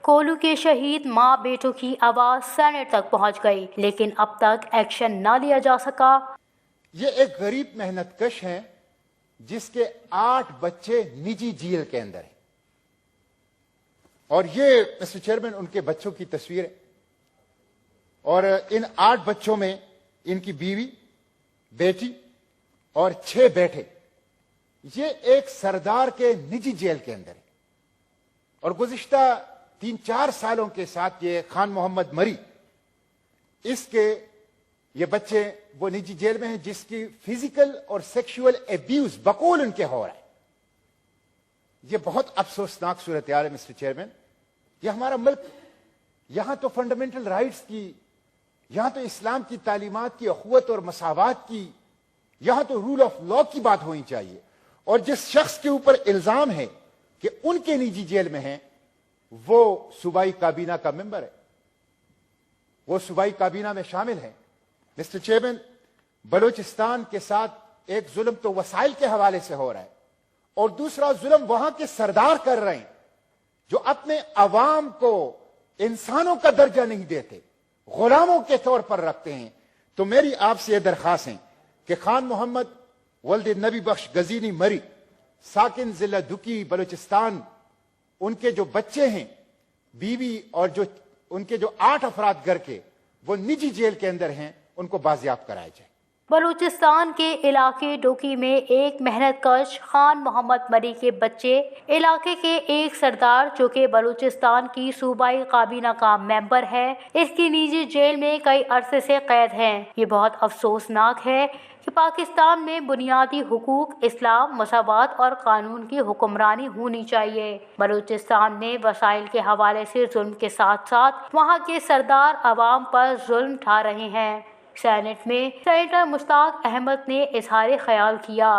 کولو کے شہید ماں بیٹوں کی آواز سینٹ تک پہنچ گئی لیکن اب تک ایکشن نہ لیا جا سکا۔ یہ ایک غریب محنت کش ہیں جس کے 8 بچے نجی جیل کے اندر ہیں، اور یہ مسٹر چیئرمین ان کے بچوں کی تصویر ہے، اور ان 8 بچوں میں ان کی بیوی، بیٹی اور 6 بیٹے، یہ ایک سردار کے نجی جیل کے اندر ہے۔ اور گزشتہ 3-4 سالوں کے ساتھ یہ خان محمد مری، اس کے یہ بچے وہ نجی جیل میں ہیں جس کی فزیکل اور سیکشول ایبیوز بقول ان کے ہو رہا ہے۔ یہ بہت افسوسناک صورتحال ہے مسٹر چیئرمین۔ یہ ہمارا ملک، یہاں تو فنڈامنٹل رائٹس کی، یہاں تو اسلام کی تعلیمات کی، اخوت اور مساوات کی، یہاں تو رول آف لا کی بات ہونی چاہیے۔ اور جس شخص کے اوپر الزام ہے کہ ان کے نجی جیل میں ہیں، وہ صوبائی کابینہ کا ممبر ہے، وہ صوبائی کابینہ میں شامل ہیں۔ مسٹر چیئرمین، بلوچستان کے ساتھ ایک ظلم تو وسائل کے حوالے سے ہو رہا ہے، اور دوسرا ظلم وہاں کے سردار کر رہے ہیں جو اپنے عوام کو انسانوں کا درجہ نہیں دیتے، غلاموں کے طور پر رکھتے ہیں۔ تو میری آپ سے یہ درخواست ہے کہ خان محمد ولد نبی بخش غزینی مری، ساکن ضلع دکی بلوچستان، ان کے جو بچے ہیں، بیوی اور جو ان کے جو 8 افراد گھر کے، وہ نجی جیل کے اندر ہیں، ان کو بازیاب کرایا جائے۔ بلوچستان کے علاقے ڈوکی میں ایک محنت کش خان محمد مری کے بچے، علاقے کے ایک سردار جو کہ بلوچستان کی صوبائی کابینہ کا ممبر ہے، اس کی نجی جیل میں کئی عرصے سے قید ہیں۔ یہ بہت افسوسناک ہے کہ پاکستان میں بنیادی حقوق، اسلام، مساوات اور قانون کی حکمرانی ہونی چاہیے۔ بلوچستان میں وسائل کے حوالے سے ظلم کے ساتھ ساتھ وہاں کے سردار عوام پر ظلم ڈھا رہے ہیں۔ سینٹ میں سینیٹر مشتاق احمد نے اظہار خیال کیا۔